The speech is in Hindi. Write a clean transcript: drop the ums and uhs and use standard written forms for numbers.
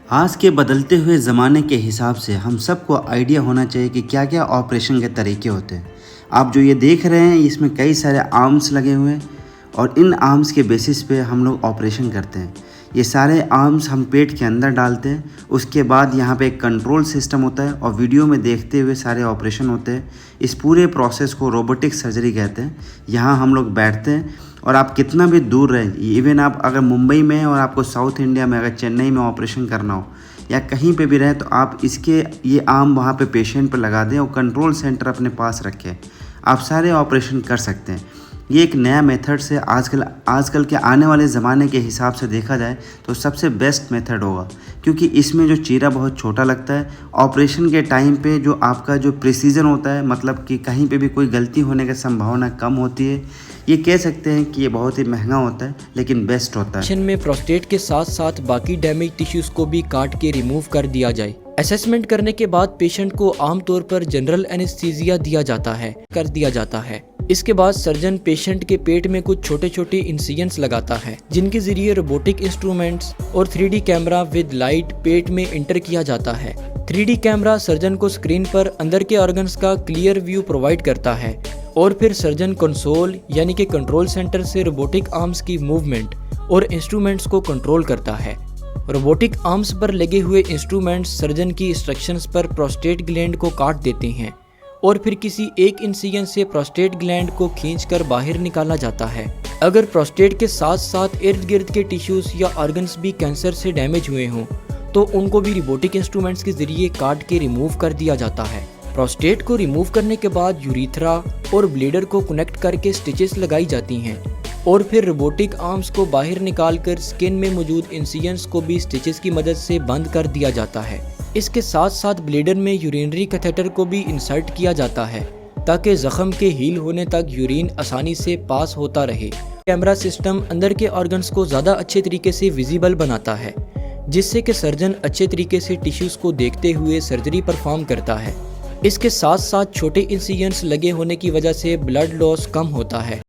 आज के बदलते हुए ज़माने के हिसाब से हम सबको आइडिया होना चाहिए कि क्या क्या ऑपरेशन के तरीके होते हैं। आप जो ये देख रहे हैं इसमें कई सारे आर्म्स लगे हुए हैं और इन आर्म्स के बेसिस पे हम लोग ऑपरेशन करते हैं। ये सारे आर्म्स हम पेट के अंदर डालते हैं, उसके बाद यहाँ पे एक कंट्रोल सिस्टम होता है और वीडियो में देखते हुए सारे ऑपरेशन होते हैं। इस पूरे प्रोसेस को रोबोटिक सर्जरी कहते हैं। यहाँ हम लोग बैठते हैं और आप कितना भी दूर रहें, इवन आप अगर मुंबई में हैं और आपको साउथ इंडिया में अगर चेन्नई में ऑपरेशन करना हो या कहीं पे भी रहें, तो आप इसके ये आर्म वहाँ पे पेशेंट पर लगा दें और कंट्रोल सेंटर अपने पास रखें, आप सारे ऑपरेशन कर सकते हैं। ये एक नया मेथड से आजकल के आने वाले ज़माने के हिसाब से देखा जाए तो सबसे बेस्ट मेथड होगा, क्योंकि इसमें जो चीरा बहुत छोटा लगता है। ऑपरेशन के टाइम पे जो आपका जो प्रिसीजन होता है, मतलब कि कहीं पे भी कोई गलती होने की संभावना कम होती है। ये कह सकते हैं कि ये बहुत ही महंगा होता है लेकिन बेस्ट होता है। ऑपरेशन में प्रोस्टेट के साथ साथ बाकी डैमेज टिश्यूज को भी काट के रिमूव कर दिया जाए। असेसमेंट करने के बाद पेशेंट को आमतौर पर जनरल एनेस्थीसिया दिया जाता है। इसके बाद सर्जन पेशेंट के पेट में कुछ छोटे छोटे इंसिजन्स लगाता है, जिनके जरिए रोबोटिक इंस्ट्रूमेंट्स और 3D कैमरा विद लाइट पेट में इंटर किया जाता है। 3D कैमरा सर्जन को स्क्रीन पर अंदर के ऑर्गन्स का क्लियर व्यू प्रोवाइड करता है और फिर सर्जन कंसोल यानी कि कंट्रोल सेंटर से रोबोटिक आर्म्स की मूवमेंट और इंस्ट्रूमेंट्स को कंट्रोल करता है। रोबोटिक आर्म्स पर लगे हुए इंस्ट्रूमेंट्स सर्जन की इंस्ट्रक्शंस पर प्रोस्टेट ग्लैंड को काट देते हैं और फिर किसी एक इंसिजन से प्रोस्टेट ग्लैंड को खींचकर बाहर निकाला जाता है। अगर प्रोस्टेट के साथ साथ इर्द गिर्द के टिश्यूज या ऑर्गन्स भी कैंसर से डैमेज हुए हों तो उनको भी रोबोटिक इंस्ट्रूमेंट्स के जरिए काट के रिमूव कर दिया जाता है। प्रोस्टेट को रिमूव करने के बाद यूरिथ्रा और ब्लीडर को कनेक्ट करके स्टिचेस लगाई जाती हैं और फिर रोबोटिक आर्म्स को बाहर निकालकर स्किन में मौजूद इंसिजन्स को भी स्टिचेस की मदद से बंद कर दिया जाता है। इसके साथ साथ ब्लीडर में यूरिनरी कैथेटर को भी इंसर्ट किया जाता है ताकि जख्म के हील होने तक यूरिन आसानी से पास होता रहे। कैमरा सिस्टम अंदर के ऑर्गन्स को ज़्यादा अच्छे तरीके से विजिबल बनाता है, जिससे कि सर्जन अच्छे तरीके से टिश्यूज़ को देखते हुए सर्जरी परफॉर्म करता है। इसके साथ साथ छोटे इंसिजन्स लगे होने की वजह से ब्लड लॉस कम होता है